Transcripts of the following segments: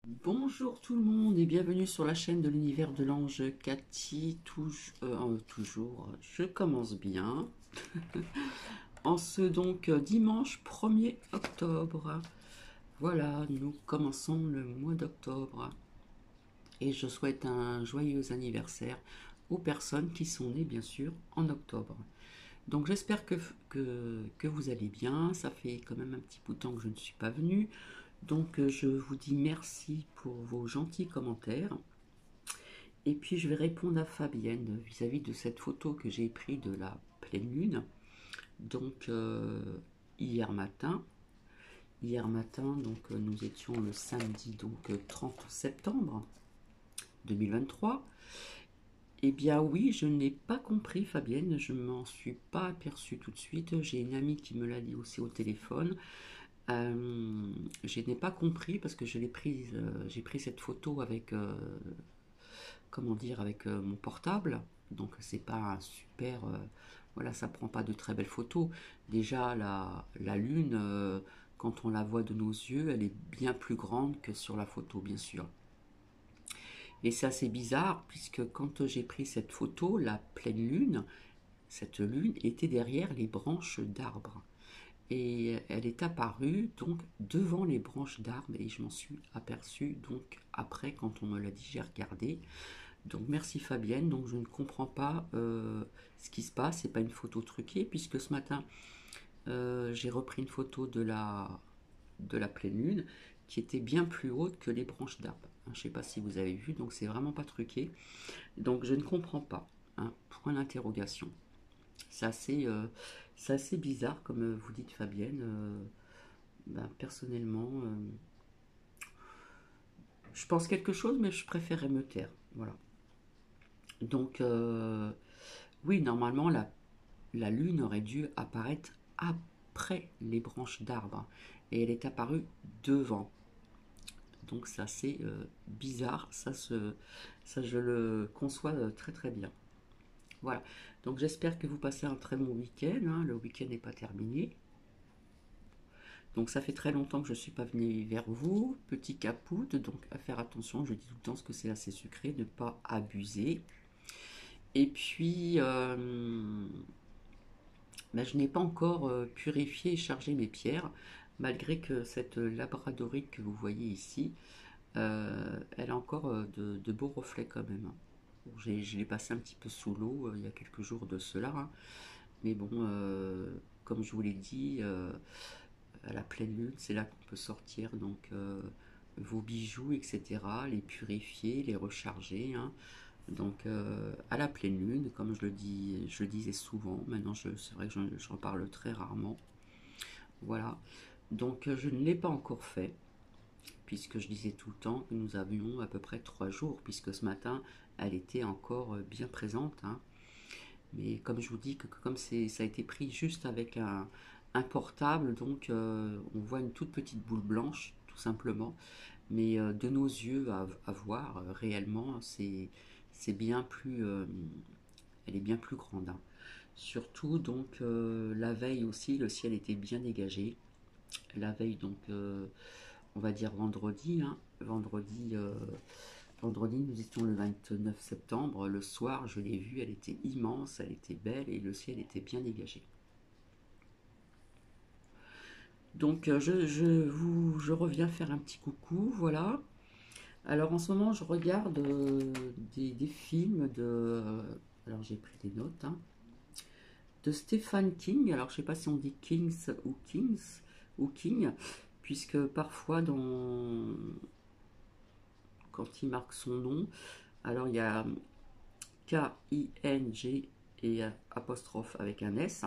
Bonjour tout le monde et bienvenue sur la chaîne de l'univers de l'ange Cathy. Toujours, je commence bien. En ce dimanche 1er octobre. Voilà, nous commençons le mois d'octobre. Et je souhaite un joyeux anniversaire aux personnes qui sont nées bien sûr en octobre. Donc j'espère que vous allez bien. Ça fait quand même un petit bout de temps que je ne suis pas venue. Donc je vous dis merci pour vos gentils commentaires. Et puis je vais répondre à Fabienne vis-à-vis de cette photo que j'ai prise de la pleine lune. Donc hier matin. Hier matin, nous étions le samedi 30 septembre 2023. Eh bien oui, je n'ai pas compris Fabienne, je m'en suis pas aperçue tout de suite. J'ai une amie qui me l'a dit aussi au téléphone. Je n'ai pas compris parce que j'ai pris cette photo avec, comment dire, avec mon portable. Donc c'est pas un super, voilà, ça prend pas de très belles photos. Déjà la lune, quand on la voit de nos yeux, elle est bien plus grande que sur la photo, bien sûr. Et c'est assez bizarre puisque quand j'ai pris cette photo, la pleine lune, cette lune était derrière les branches d'arbres. Et elle est apparue donc devant les branches d'arbres et je m'en suis aperçue donc après quand on me l'a dit j'ai regardé. Donc merci Fabienne, donc je ne comprends pas ce qui se passe, c'est pas une photo truquée puisque ce matin j'ai repris une photo de la pleine lune qui était bien plus haute que les branches d'arbres. Je ne sais pas si vous avez vu, donc c'est vraiment pas truqué. Donc je ne comprends pas, hein, point d'interrogation. C'est assez, euh, c'est assez bizarre, comme vous dites Fabienne. Personnellement, je pense quelque chose, mais je préférerais me taire. Voilà. Donc, oui, normalement, la lune aurait dû apparaître après les branches d'arbres. Et elle est apparue devant. Donc, c'est assez bizarre. Ça, je le conçois très très bien. Voilà. Donc, j'espère que vous passez un très bon week-end, hein. Le week-end n'est pas terminé. Donc ça fait très longtemps que je ne suis pas venue vers vous, petit capoute, donc à faire attention, je dis tout le temps ce que c'est assez sucré, ne pas abuser. Et puis, je n'ai pas encore purifié et chargé mes pierres, malgré que cette labradorite que vous voyez ici, elle a encore de beaux reflets quand même. Bon, je l'ai passé un petit peu sous l'eau il y a quelques jours de cela, hein. Mais bon, comme je vous l'ai dit, à la pleine lune, c'est là qu'on peut sortir donc vos bijoux, etc., les purifier, les recharger, hein. Donc à la pleine lune, comme je le disais souvent, maintenant c'est vrai que j'en parle très rarement. Voilà. Donc je ne l'ai pas encore fait, puisque je disais tout le temps que nous avions à peu près 3 jours, puisque ce matin elle était encore bien présente, hein. Mais comme je vous dis, que comme ça a été pris juste avec un portable, donc on voit une toute petite boule blanche, tout simplement. Mais de nos yeux à voir réellement, c'est bien plus, elle est bien plus grande, hein. Surtout donc la veille aussi, le ciel était bien dégagé. La veille donc, on va dire vendredi, hein. Vendredi, nous étions le 29 septembre. Le soir, je l'ai vue, elle était immense, elle était belle et le ciel était bien dégagé. Donc, je reviens faire un petit coucou, voilà. Alors, en ce moment, je regarde des films de. Alors, j'ai pris des notes, hein, de Stephen King. Alors, je ne sais pas si on dit Kings ou King, puisque parfois, quand il marque son nom, alors il y a K-I-N-G et apostrophe avec un S.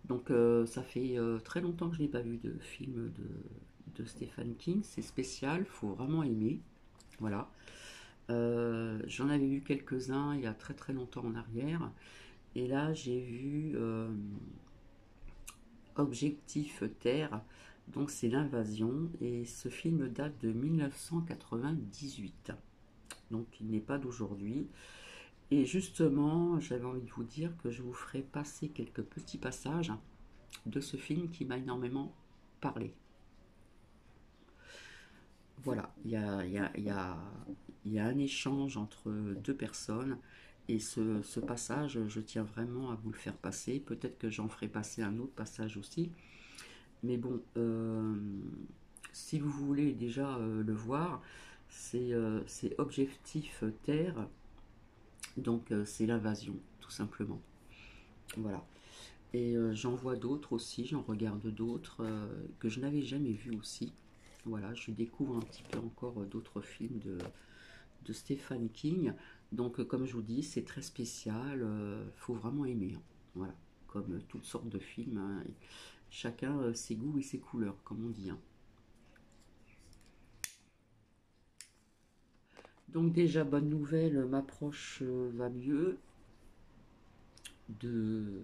Donc ça fait très longtemps que je n'ai pas vu de film de Stephen King. C'est spécial, faut vraiment aimer. Voilà. J'en avais vu quelques-uns il y a très très longtemps en arrière. Et là j'ai vu Objectif Terre. Donc c'est l'invasion. Et ce film date de 1998. Donc il n'est pas d'aujourd'hui. Et justement, j'avais envie de vous dire que je vous ferai passer quelques petits passages de ce film qui m'a énormément parlé. voilà, il y a un échange entre deux personnes. Et ce passage, je tiens vraiment à vous le faire passer. Peut-être que j'en ferai passer un autre passage aussi. Mais bon, si vous voulez déjà le voir, c'est Objectif Terre. Donc c'est l'invasion, tout simplement. Voilà. Et j'en vois d'autres aussi, j'en regarde d'autres que je n'avais jamais vus aussi. Voilà, je découvre un petit peu encore d'autres films de Stephen King. Donc comme je vous dis, c'est très spécial, faut vraiment aimer, hein. Voilà, comme toutes sortes de films, hein. Chacun ses goûts et ses couleurs, comme on dit, hein. Donc déjà, bonne nouvelle, ma proche va mieux. De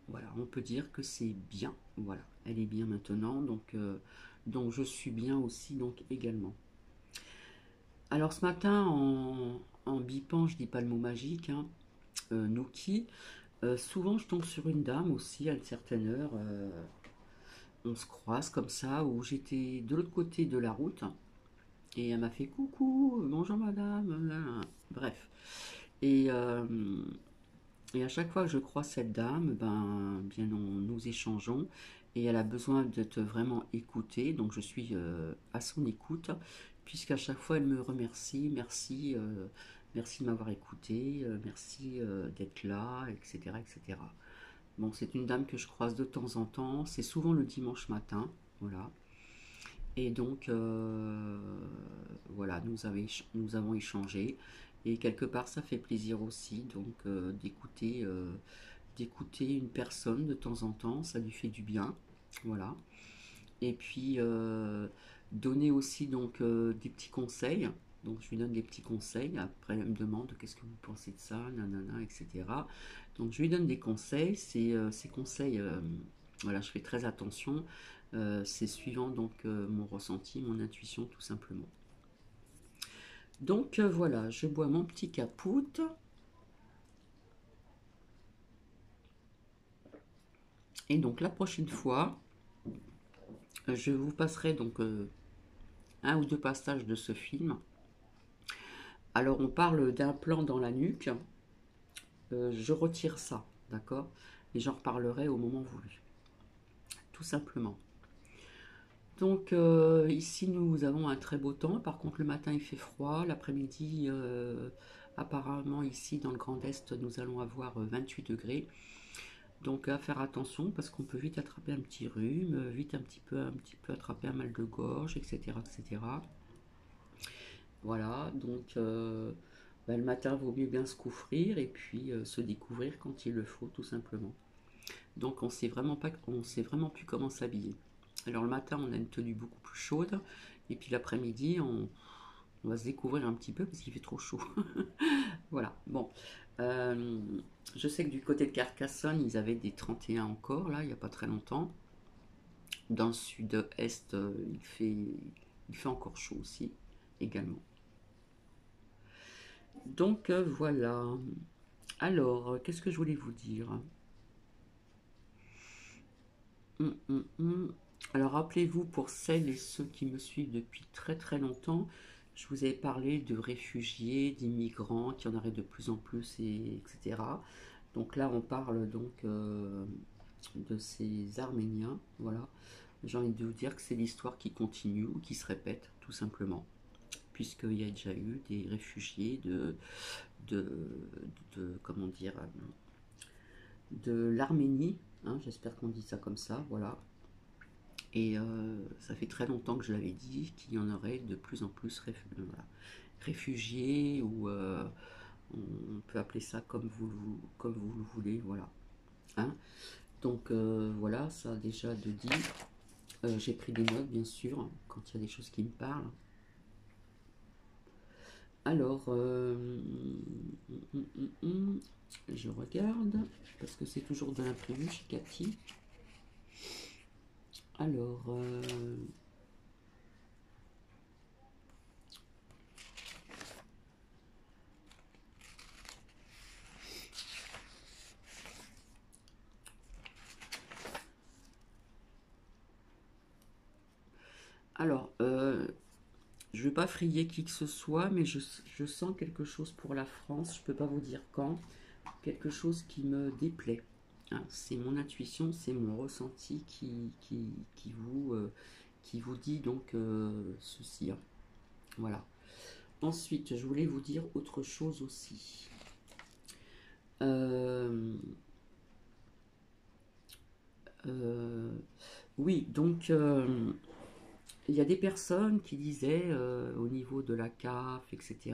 Voilà, on peut dire que c'est bien. Voilà, elle est bien maintenant, donc je suis bien aussi, donc également. Alors ce matin, en bipant, je dis pas le mot magique, hein, Nookie, souvent je tombe sur une dame aussi à une certaine heure, on se croise comme ça, où j'étais de l'autre côté de la route, et elle m'a fait coucou, bonjour madame, bref. Et, euh, Et à chaque fois que je croise cette dame, ben, bien nous échangeons et elle a besoin d'être vraiment écoutée. Donc je suis à son écoute, puisqu'à chaque fois elle me remercie, merci, merci de m'avoir écouté, merci d'être là, etc., etc. Bon, c'est une dame que je croise de temps en temps. C'est souvent le dimanche matin, voilà. Et donc, voilà, nous avons échangé. Et quelque part, ça fait plaisir aussi, donc, d'écouter une personne de temps en temps, ça lui fait du bien, voilà. Et puis, donner aussi, donc, des petits conseils. Donc, je lui donne des petits conseils. Après, elle me demande qu'est-ce que vous pensez de ça, nanana, etc. Donc, je lui donne des conseils. Ces conseils, voilà, je fais très attention. C'est suivant donc mon ressenti, mon intuition tout simplement. Donc voilà, je bois mon petit capoute. Et donc la prochaine fois, je vous passerai donc un ou deux passages de ce film. Alors on parle d'un plan dans la nuque. Je retire ça, d'accord? Et j'en reparlerai au moment voulu, tout simplement. Donc ici nous avons un très beau temps. Par contre le matin il fait froid. L'après-midi apparemment ici dans le Grand Est nous allons avoir 28 degrés. Donc à faire attention parce qu'on peut vite attraper un petit rhume, vite un petit peu attraper un mal de gorge, etc. etc. Voilà, donc bah, le matin vaut mieux bien se couvrir et puis se découvrir quand il le faut tout simplement. Donc on sait vraiment pas, on sait vraiment plus comment s'habiller. Alors le matin on a une tenue beaucoup plus chaude et puis l'après-midi on va se découvrir un petit peu parce qu'il fait trop chaud. Voilà, bon. Euh, je sais que du côté de Carcassonne, ils avaient des 31 encore, là, il n'y a pas très longtemps. Dans le sud-est, il fait encore chaud aussi, également. Donc voilà. Alors, qu'est-ce que je voulais vous dire? Hum. Alors, rappelez-vous, pour celles et ceux qui me suivent depuis très très longtemps, je vous avais parlé de réfugiés, d'immigrants, qui en auraient de plus en plus, etc. Donc là, on parle donc de ces Arméniens, voilà. J'ai envie de vous dire que c'est l'histoire qui continue ou qui se répète, tout simplement, puisqu'il y a déjà eu des réfugiés de, comment dire, de l'Arménie, hein, j'espère qu'on dit ça comme ça, voilà. Et ça fait très longtemps que je l'avais dit qu'il y en aurait de plus en plus voilà, réfugiés, ou on peut appeler ça comme vous le voulez, voilà. Hein. Donc voilà, ça déjà de dit. J'ai pris des notes, bien sûr, quand il y a des choses qui me parlent. Alors, je regarde, parce que c'est toujours de l'imprévu chez Cathy. Alors, alors je ne veux pas frayer qui que ce soit, mais je sens quelque chose pour la France, je ne peux pas vous dire quand, quelque chose qui me déplaît. Hein, c'est mon intuition, c'est mon ressenti qui vous dit donc ceci. Hein. Voilà. Ensuite, je voulais vous dire autre chose aussi. Oui, donc il y a des personnes qui disaient au niveau de la CAF, etc.,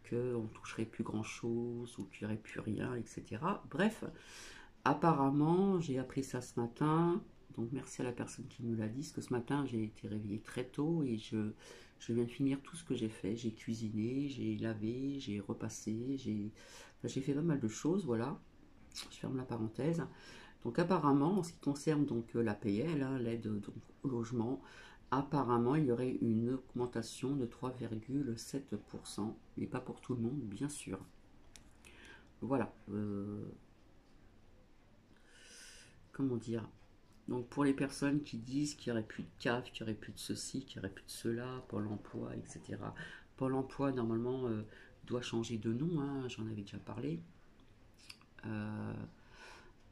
qu'on ne toucherait plus grand-chose ou qu'il n'y aurait plus rien, etc. Bref, apparemment, j'ai appris ça ce matin, donc merci à la personne qui me l'a dit, parce que ce matin, j'ai été réveillée très tôt et je viens de finir tout ce que j'ai fait. J'ai cuisiné, j'ai lavé, j'ai repassé, j'ai fait pas mal de choses, voilà. Je ferme la parenthèse. Donc apparemment, en ce qui concerne donc l'APL, hein, l'aide donc, au logement, apparemment il y aurait une augmentation de 3,7%, mais pas pour tout le monde, bien sûr. Voilà. Comment dire? Donc pour les personnes qui disent qu'il n'y aurait plus de CAF, qu'il n'y aurait plus de ceci, qu'il n'y aurait plus de cela, Pôle emploi, etc. Pôle emploi, normalement, doit changer de nom, hein, j'en avais déjà parlé.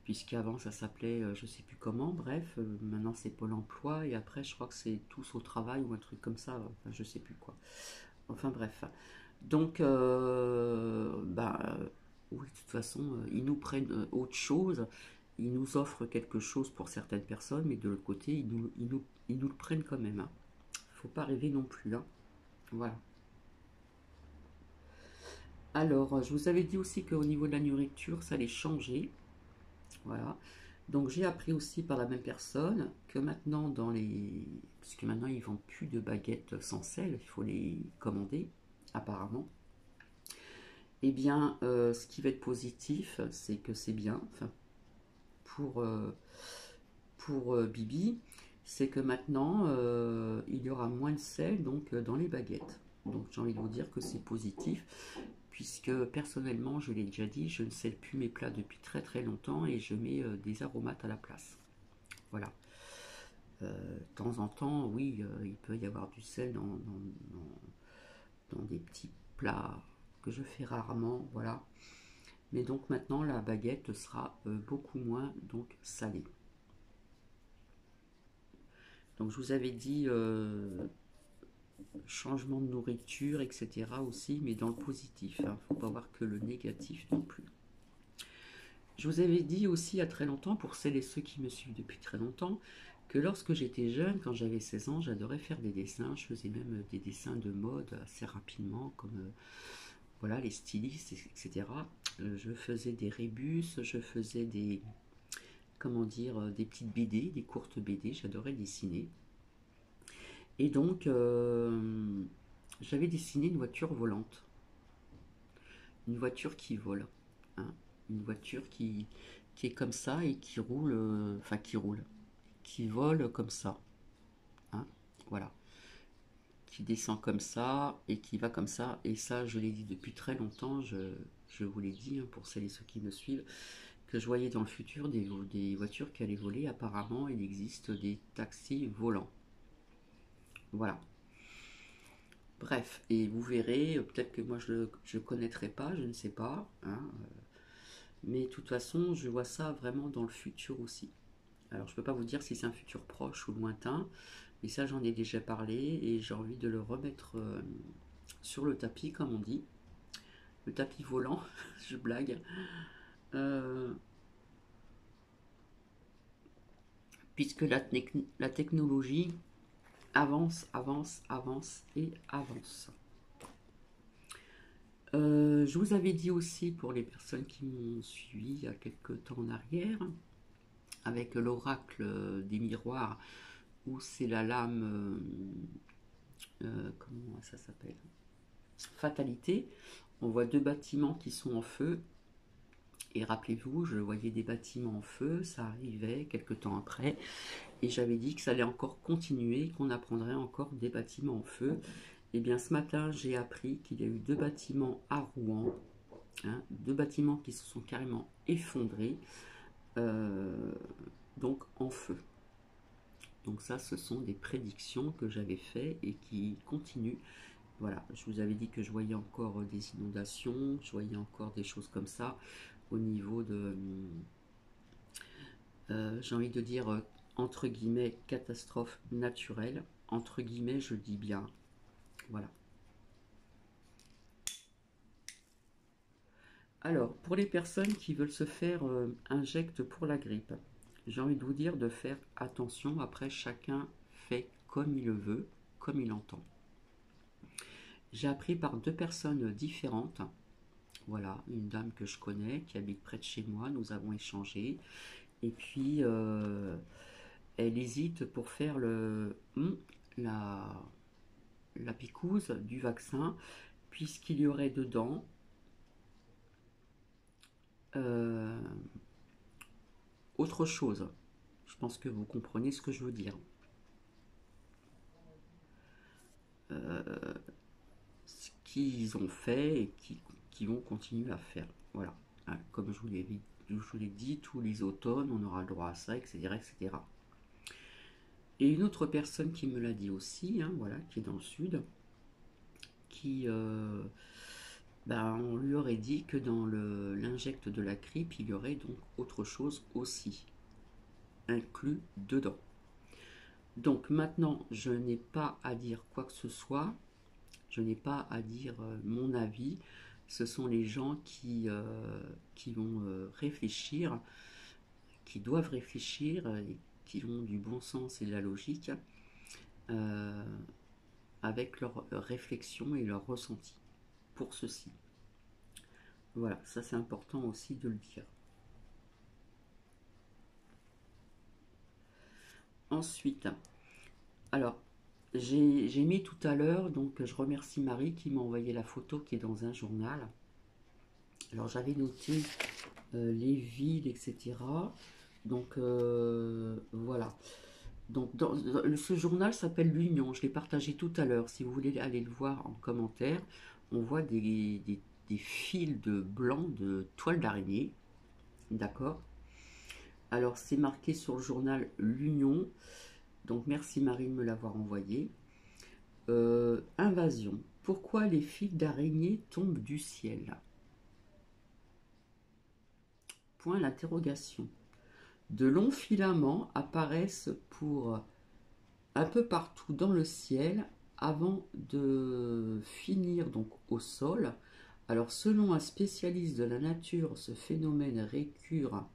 Puisqu'avant ça s'appelait je sais plus comment, bref, maintenant c'est Pôle emploi et après je crois que c'est tous au travail ou un truc comme ça, enfin, je sais plus quoi. Enfin bref. Donc, oui, de toute façon, ils nous prennent autre chose, ils nous offrent quelque chose pour certaines personnes, mais de l'autre côté, ils nous le prennent quand même. Hein. Faut pas rêver non plus. Hein. Voilà. Alors, je vous avais dit aussi qu'au niveau de la nourriture, ça allait changer. Voilà. Donc j'ai appris aussi par la même personne que maintenant dans les... Parce que maintenant ils vendent plus de baguettes sans sel, il faut les commander, apparemment. Eh bien, ce qui va être positif, c'est que c'est bien, enfin, pour, Bibi, c'est que maintenant, il y aura moins de sel donc, dans les baguettes. Donc j'ai envie de vous dire que c'est positif, puisque personnellement, je l'ai déjà dit, je ne sèle plus mes plats depuis très très longtemps et je mets des aromates à la place. Voilà. De temps en temps, oui, il peut y avoir du sel dans des petits plats que je fais rarement, voilà. Mais donc maintenant, la baguette sera beaucoup moins donc salée. Donc je vous avais dit changement de nourriture, etc. aussi, mais dans le positif. Il ne faut pas voir que le négatif non plus. Je vous avais dit aussi il y a très longtemps, pour celles et ceux qui me suivent depuis très longtemps, que lorsque j'étais jeune, quand j'avais 16 ans, j'adorais faire des dessins. Je faisais même des dessins de mode assez rapidement, comme voilà, les stylistes, etc. Je faisais des rébus, je faisais des, comment dire, des petites BD, des courtes BD, j'adorais dessiner. Et donc, j'avais dessiné une voiture volante, une voiture qui vole, hein, une voiture qui est comme ça et qui roule, enfin qui roule, qui vole comme ça, hein, voilà, qui descend comme ça et qui va comme ça. Et ça, je l'ai dit depuis très longtemps, je vous l'ai dit hein, pour celles et ceux qui me suivent, que je voyais dans le futur des voitures qui allaient voler. Apparemment, il existe des taxis volants. Voilà. Bref, et vous verrez, peut-être que moi je ne connaîtrai pas, je ne sais pas, hein, mais de toute façon, je vois ça vraiment dans le futur aussi. Alors, je ne peux pas vous dire si c'est un futur proche ou lointain, mais ça, j'en ai déjà parlé et j'ai envie de le remettre sur le tapis, comme on dit. Le tapis volant, je blague. Euh, Puisque la technologie avance, avance, avance et avance. Je vous avais dit aussi pour les personnes qui m'ont suivi il y a quelques temps en arrière, avec l'oracle des miroirs, où c'est la lame, comment ça s'appelle? Fatalité. On voit deux bâtiments qui sont en feu. Et rappelez-vous, je voyais des bâtiments en feu, ça arrivait quelques temps après. Et j'avais dit que ça allait encore continuer, qu'on apprendrait encore des bâtiments en feu. Et bien ce matin, j'ai appris qu'il y a eu deux bâtiments à Rouen, hein, deux bâtiments qui se sont carrément effondrés, donc en feu. Donc ça, ce sont des prédictions que j'avais faites et qui continuent. Voilà, je vous avais dit que je voyais encore des inondations, je voyais encore des choses comme ça au niveau de, j'ai envie de dire, entre guillemets, catastrophe naturelle. Entre guillemets, je dis bien. Voilà. Alors, pour les personnes qui veulent se faire injecter pour la grippe, j'ai envie de vous dire de faire attention. Après, chacun fait comme il le veut, comme il entend. J'ai appris par deux personnes différentes. Voilà, une dame que je connais qui habite près de chez moi, nous avons échangé. Et puis, elle hésite pour faire la, la picouse du vaccin, puisqu'il y aurait dedans euh, autre chose. Je pense que vous comprenez ce que je veux dire. Ce qu'ils ont fait et qui vont continuer à faire. Voilà. Hein, comme je vous l'ai dit, tous les automnes, on aura le droit à ça, etc., etc. Et une autre personne qui me l'a dit aussi, hein, voilà, qui est dans le sud, qui, on lui aurait dit que dans l'injecte de la grippe, il y aurait donc autre chose aussi inclus dedans. Donc maintenant, je n'ai pas à dire quoi que ce soit, je n'ai pas à dire mon avis, ce sont les gens qui vont réfléchir, qui doivent réfléchir, et qui ont du bon sens et de la logique, euh, avec leur réflexion et leur ressenti pour ceci. Voilà, ça c'est important aussi de le dire. Ensuite, alors, j'ai mis tout à l'heure, donc je remercie Marie qui m'a envoyé la photo qui est dans un journal. Alors j'avais noté les villes, etc. Donc voilà. Donc ce journal s'appelle L'Union, je l'ai partagé tout à l'heure. Si vous voulez aller le voir en commentaire, on voit des fils de blanc de toile d'araignée. D'accord. Alors c'est marqué sur le journal L'Union. Donc merci Marie de me l'avoir envoyé. Invasion. Pourquoi les fils d'araignée tombent du ciel? Point d'interrogation. De longs filaments apparaissent pour un peu partout dans le ciel avant de finir donc au sol. Alors selon un spécialiste de la nature, ce phénomène récurrent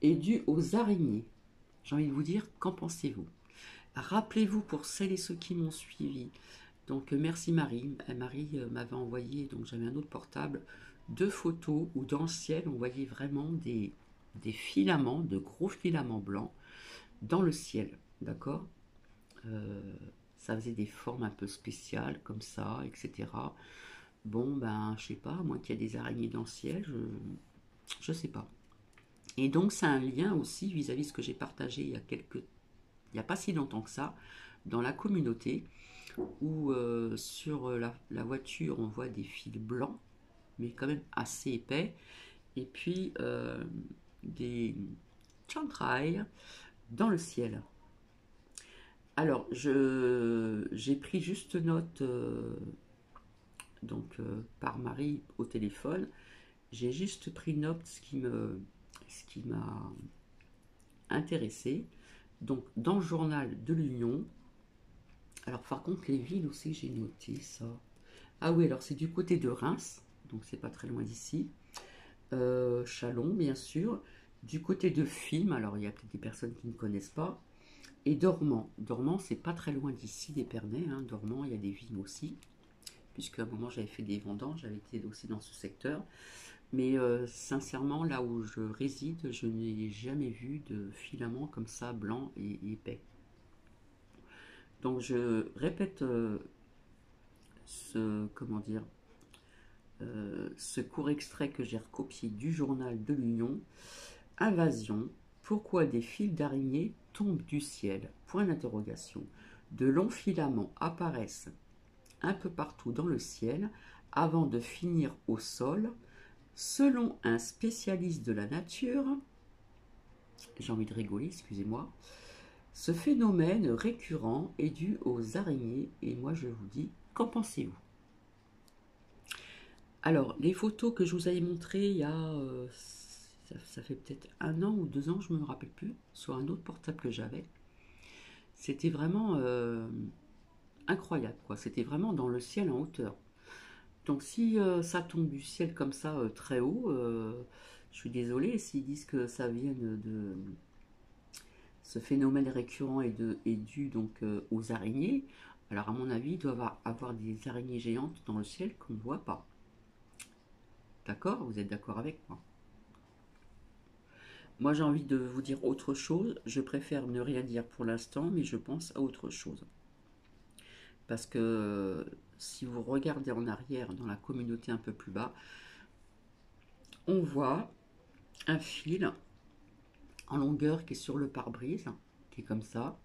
est dû aux araignées. J'ai envie de vous dire, qu'en pensez-vous? Rappelez-vous pour celles et ceux qui m'ont suivi. Donc merci Marie. Marie m'avait envoyé, donc j'avais un autre portable, deux photos où dans le ciel on voyait vraiment des filaments, de gros filaments blancs dans le ciel. D'accord. Ça faisait des formes un peu spéciales comme ça, etc. Bon ben je sais pas, moi qu'il y a des araignées dans le ciel, je sais pas. Et donc c'est un lien aussi vis-à-vis de ce que j'ai partagé il y a pas si longtemps que ça, dans la communauté, où sur la voiture on voit des fils blancs, mais quand même assez épais, et puis des chantrailles dans le ciel. Alors j'ai pris juste note par Marie au téléphone, j'ai juste pris note ce qui m'a intéressé. Donc dans le journal de l'Union, alors par contre les villes aussi j'ai noté ça. Ah oui, alors c'est du côté de Reims, donc c'est pas très loin d'ici. Chalon bien sûr. Du côté de Fismes, alors il y a peut-être des personnes qui ne connaissent pas. Et Dormans. Dormans c'est pas très loin d'ici d'Épernay, hein. Dormans il y a des vignes aussi, puisqu'à un moment j'avais fait des vendanges, j'avais été aussi dans ce secteur. Mais sincèrement, là où je réside, je n'ai jamais vu de filaments comme ça, blancs et épais. Donc je répète comment dire, ce court extrait que j'ai recopié du journal de l'Union. Invasion. Pourquoi des fils d'araignée tombent du ciel? Point d'interrogation. De longs filaments apparaissent un peu partout dans le ciel avant de finir au sol. Selon un spécialiste de la nature, j'ai envie de rigoler, excusez-moi. Ce phénomène récurrent est dû aux araignées et moi je vous dis, qu'en pensez-vous? Alors, les photos que je vous avais montrées il y a, ça fait peut-être 1 an ou 2 ans, je ne me rappelle plus, sur un autre portable que j'avais, c'était vraiment incroyable, quoi. C'était vraiment dans le ciel en hauteur. Donc si ça tombe du ciel comme ça très haut, je suis désolée s'ils disent que ça vient de ce phénomène récurrent est dû donc aux araignées. Alors à mon avis, il doit avoir des araignées géantes dans le ciel qu'on ne voit pas. D'accord? Vous êtes d'accord avec moi? Moi j'ai envie de vous dire autre chose. Je préfère ne rien dire pour l'instant, mais je pense à autre chose. Parce que si vous regardez en arrière dans la communauté un peu plus bas, on voit un fil en longueur qui est sur le pare-brise, qui est comme ça.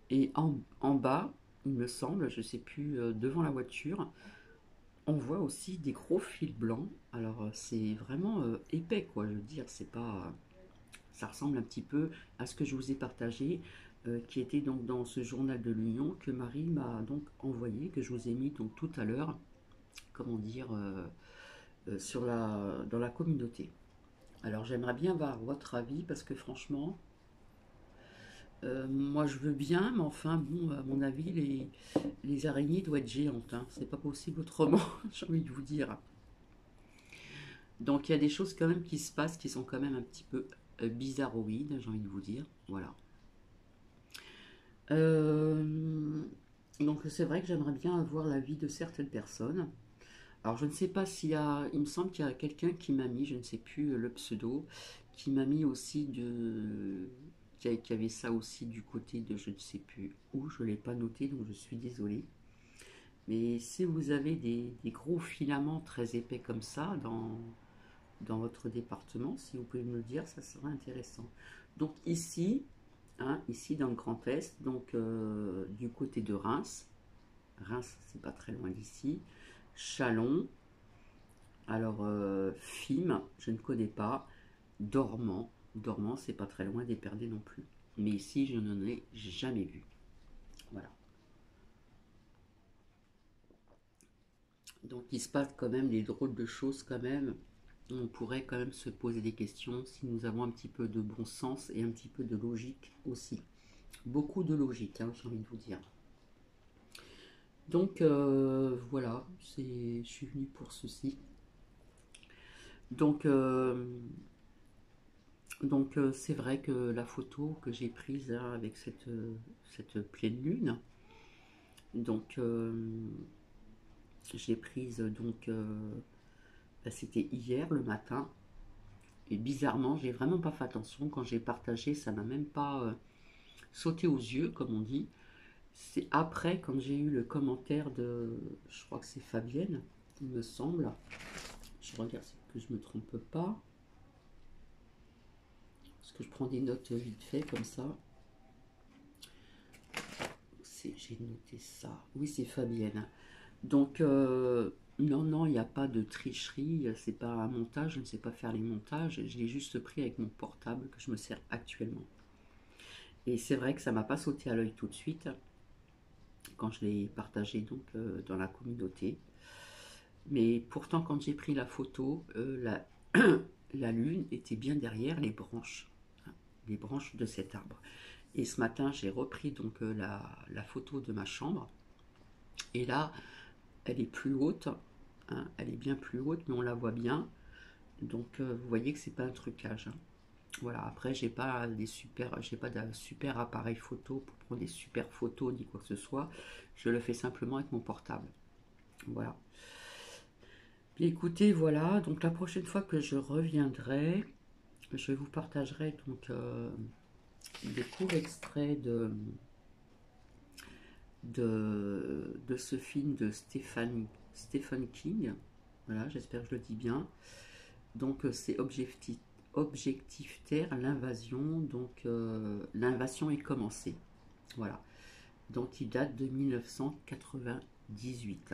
Et en bas, il me semble, je ne sais plus, devant la voiture, on voit aussi des gros fils blancs. Alors c'est vraiment épais, quoi. Je veux dire, c'est pas, ça ressemble un petit peu à ce que je vous ai partagé, qui était donc dans ce journal de l'Union que Marie m'a donc envoyé, que je vous ai mis donc tout à l'heure, comment dire, dans la communauté. Alors j'aimerais bien avoir votre avis parce que franchement, moi je veux bien, mais enfin bon, à mon avis, les araignées doivent être géantes, hein. C'est pas possible autrement, j'ai envie de vous dire. Donc il y a des choses quand même qui se passent qui sont quand même un petit peu bizarroïdes, j'ai envie de vous dire. Voilà. Euh, donc c'est vrai que j'aimerais bien avoir l'avis de certaines personnes. Alors je ne sais pas s'il y a, il me semble qu'il y a quelqu'un qui m'a mis, je ne sais plus le pseudo, qui m'a mis aussi qui avait ça aussi du côté de je ne sais plus où, je ne l'ai pas noté donc je suis désolée. Mais si vous avez des gros filaments très épais comme ça dans votre département, si vous pouvez me le dire, ça serait intéressant. Donc ici, hein, ici dans le Grand Est, donc du côté de Reims, Reims c'est pas très loin d'ici, Châlons, alors Fismes, je ne connais pas, Dormant, Dormant c'est pas très loin d'Épernay non plus. Mais ici je n'en ai jamais vu. Voilà. Donc il se passe quand même des drôles de choses quand même. On pourrait quand même se poser des questions si nous avons un petit peu de bon sens et un petit peu de logique aussi. Beaucoup de logique, hein, j'ai envie de vous dire. Donc voilà, je suis venue pour ceci. Donc c'est vrai que la photo que j'ai prise hein, avec cette pleine lune, donc j'ai prise donc c'était hier le matin et bizarrement j'ai vraiment pas fait attention quand j'ai partagé, ça m'a même pas sauté aux yeux comme on dit. C'est après quand j'ai eu le commentaire de, je crois que c'est Fabienne, il me semble. Je regarde que je me trompe pas. Parce que je prends des notes vite fait comme ça. J'ai noté ça. Oui, c'est Fabienne. Donc, non, non, il n'y a pas de tricherie. C'est pas un montage. Je ne sais pas faire les montages. Je l'ai juste pris avec mon portable que je me sers actuellement. Et c'est vrai que ça m'a pas sauté à l'œil tout de suite quand je l'ai partagé donc dans la communauté. Mais pourtant, quand j'ai pris la photo, la lune était bien derrière les branches de cet arbre. Et ce matin, j'ai repris donc la photo de ma chambre. Et là, elle est plus haute, hein, elle est bien plus haute, mais on la voit bien. Donc, vous voyez que c'est pas un trucage, hein. Voilà. Après, j'ai pas de super appareil photo pour prendre des super photos ni quoi que ce soit. Je le fais simplement avec mon portable. Voilà. Bien, écoutez, voilà. Donc, la prochaine fois que je reviendrai, je vous partagerai donc des courts extraits de ce film de Stephen King. Voilà, j'espère que je le dis bien. Donc c'est Objectif Terre, l'invasion. Donc l'invasion est commencée. Voilà. Donc il date de 1998.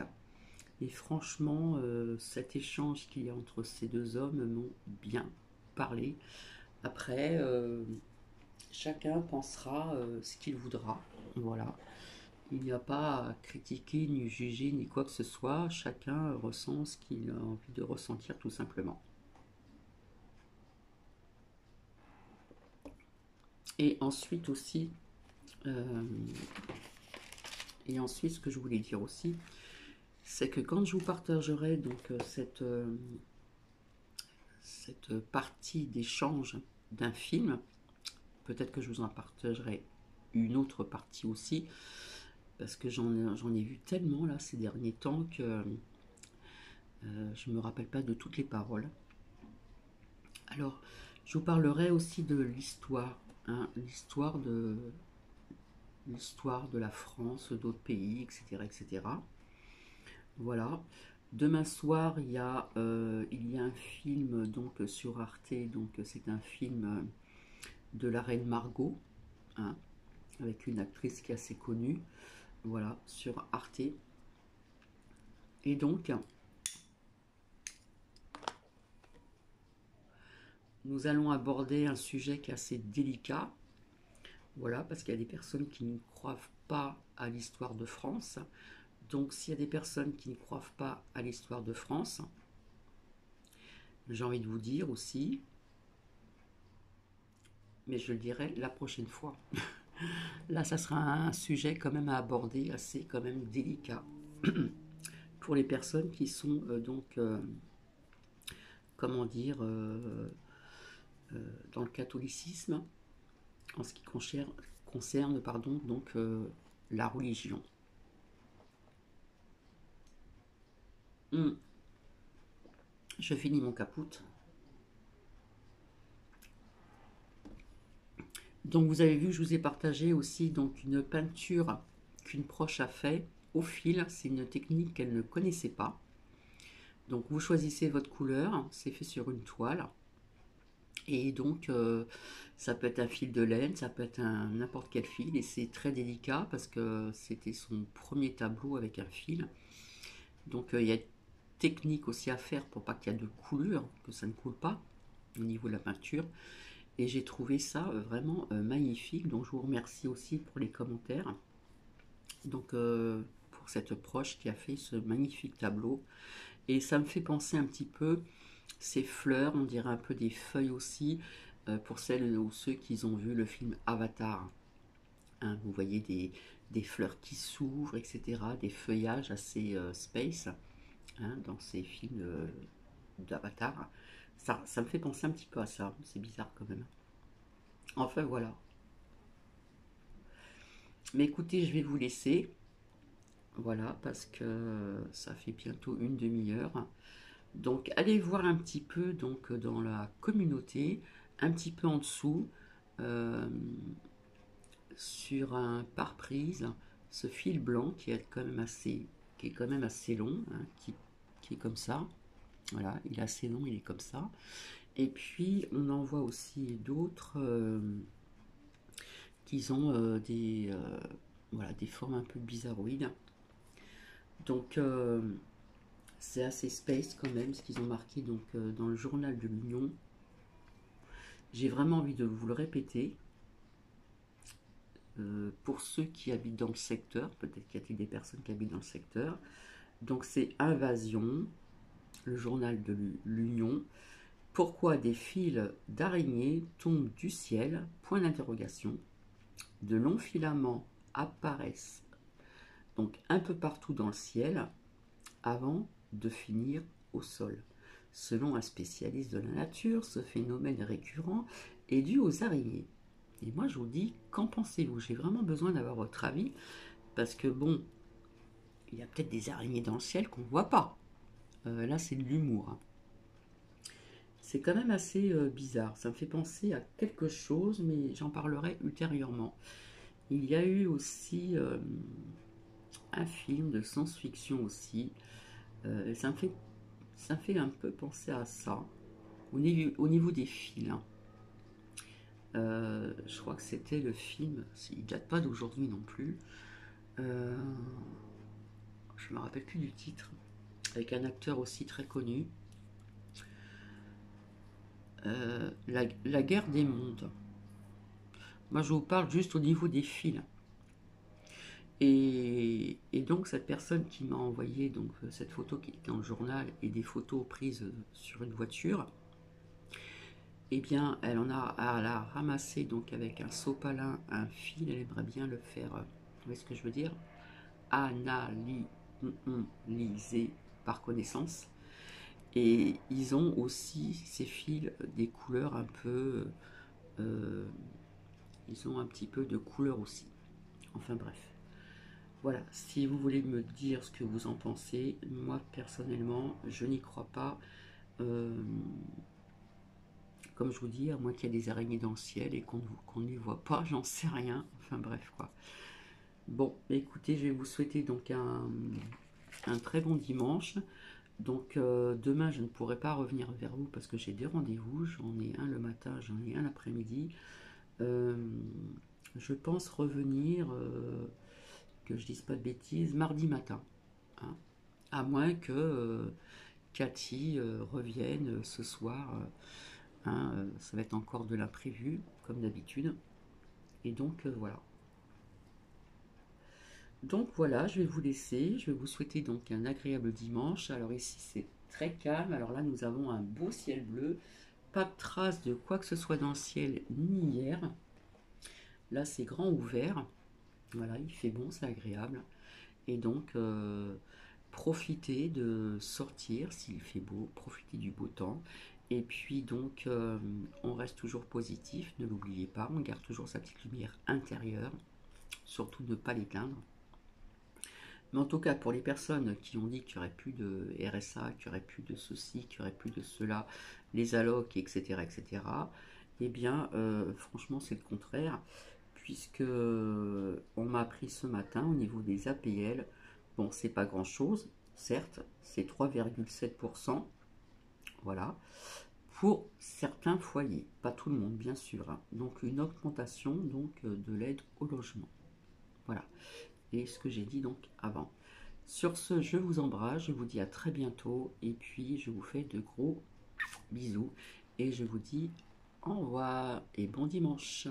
Et franchement, cet échange qu'il y a entre ces deux hommes m'ont bien parlé. Après, chacun pensera ce qu'il voudra. Voilà. Il n'y a pas à critiquer, ni juger, ni quoi que ce soit. Chacun ressent ce qu'il a envie de ressentir, tout simplement. Et ensuite aussi, euh, ce que je voulais dire aussi, c'est que quand je vous partagerai donc cette partie d'échange d'un film, peut-être que je vous en partagerai une autre partie aussi, parce que j'en ai vu tellement là ces derniers temps que je ne me rappelle pas de toutes les paroles. Alors, je vous parlerai aussi de l'histoire, hein, l'histoire de la France, d'autres pays, etc., etc. Voilà. Demain soir, il y a un film donc sur Arte, donc c'est un film de la reine Margot, hein, avec une actrice qui est assez connue, voilà, sur Arte. Et donc, nous allons aborder un sujet qui est assez délicat, voilà, parce qu'il y a des personnes qui ne croient pas à l'histoire de France. Donc, s'il y a des personnes qui ne croient pas à l'histoire de France, j'ai envie de vous dire aussi, mais je le dirai la prochaine fois. Là, ça sera un sujet quand même à aborder, assez quand même délicat, pour les personnes qui sont comment dire, dans le catholicisme, en ce qui concerne pardon, donc, la religion. Je finis mon capoute. Donc vous avez vu, je vous ai partagé aussi donc une peinture qu'une proche a fait au fil. C'est une technique qu'elle ne connaissait pas. Donc vous choisissez votre couleur, c'est fait sur une toile. Et donc ça peut être un fil de laine, ça peut être n'importe quel fil. Et c'est très délicat parce que c'était son premier tableau avec un fil. Donc il y a une technique aussi à faire pour pas qu'il y ait de coulure, que ça ne coule pas au niveau de la peinture. Et j'ai trouvé ça vraiment magnifique. Donc je vous remercie aussi pour les commentaires. Donc pour cette proche qui a fait ce magnifique tableau. Et ça me fait penser un petit peu ces fleurs, on dirait un peu des feuilles aussi, pour celles ou ceux qui ont vu le film Avatar. Hein, vous voyez des fleurs qui s'ouvrent, etc. Des feuillages assez space, hein, dans ces films d'Avatar. Ça me fait penser un petit peu à ça. C'est bizarre quand même. Enfin voilà. Mais écoutez, je vais vous laisser. Voilà, parce que ça fait bientôt une demi-heure. Donc allez voir un petit peu donc dans la communauté, un petit peu en dessous, euh, sur un pare-brise, ce fil blanc qui est quand même assez long, hein, qui est comme ça. Voilà, il est assez long, il est comme ça. Et puis on en voit aussi d'autres qui ont voilà, des formes un peu bizarroïdes. Donc c'est assez space quand même ce qu'ils ont marqué donc dans le journal de l'Union. J'ai vraiment envie de vous le répéter. Pour ceux qui habitent dans le secteur, peut-être qu'il y a des personnes qui habitent dans le secteur. Donc c'est Invasion, le journal de l'Union. Pourquoi des fils d'araignées tombent du ciel? Point d'interrogation. De longs filaments apparaissent donc un peu partout dans le ciel avant de finir au sol. Selon un spécialiste de la nature, ce phénomène récurrent est dû aux araignées. Et moi, je vous dis, qu'en pensez-vous? J'ai vraiment besoin d'avoir votre avis, parce que bon, il y a peut-être des araignées dans le ciel qu'on ne voit pas. Là, c'est de l'humour, hein. C'est quand même assez bizarre. Ça me fait penser à quelque chose, mais j'en parlerai ultérieurement. Il y a eu aussi un film de science-fiction aussi. Ça me fait un peu penser à ça, au niveau des fils, hein. Je crois que c'était le film, il ne date pas d'aujourd'hui non plus. Euh, je me rappelle plus du titre, avec un acteur aussi très connu. la guerre des mondes. Moi, je vous parle juste au niveau des fils. Et donc, cette personne qui m'a envoyé donc, cette photo qui était dans le journal et des photos prises sur une voiture, eh bien, elle a ramassé donc avec un sopalin un fil. Elle aimerait bien le faire, vous voyez ce que je veux dire, analyser par connaissance. Et ils ont aussi ces fils des couleurs un peu, euh, ils ont un petit peu de couleur aussi. Enfin bref. Voilà, si vous voulez me dire ce que vous en pensez, moi personnellement, je n'y crois pas. Euh, Comme je vous dis, à moins qu'il y ait des araignées dans le ciel et qu'on ne les voit pas, j'en sais rien. Enfin bref quoi. Bon, écoutez, je vais vous souhaiter donc un très bon dimanche. Donc demain, je ne pourrai pas revenir vers vous parce que j'ai des rendez-vous. J'en ai un le matin, j'en ai un l'après-midi. Euh, je pense revenir, que je dise pas de bêtises, mardi matin, hein. À moins que Cathy revienne ce soir. Hein, ça va être encore de l'imprévu, comme d'habitude. Et donc voilà. Donc voilà, je vais vous laisser. Je vais vous souhaiter donc un agréable dimanche. Alors ici c'est très calme. Alors là nous avons un beau ciel bleu. Pas de trace de quoi que ce soit dans le ciel ni hier. Là c'est grand ouvert. Voilà, il fait bon, c'est agréable. Et donc profitez de sortir s'il fait beau, profitez du beau temps. Et puis donc on reste toujours positif, ne l'oubliez pas, on garde toujours sa petite lumière intérieure, surtout ne pas l'éteindre. Mais en tout cas, pour les personnes qui ont dit qu'il n'y aurait plus de RSA, qu'il n'y aurait plus de ceci, qu'il n'y aurait plus de cela, les allocs, etc., etc., eh bien, franchement, c'est le contraire, puisque on m'a appris ce matin au niveau des APL, bon, c'est pas grand-chose, certes, c'est 3,7%, voilà, pour certains foyers, pas tout le monde, bien sûr, hein. Donc, une augmentation donc, de l'aide au logement. Voilà, et ce que j'ai dit donc avant. Sur ce, je vous embrasse, je vous dis à très bientôt et puis je vous fais de gros bisous et je vous dis au revoir et bon dimanche.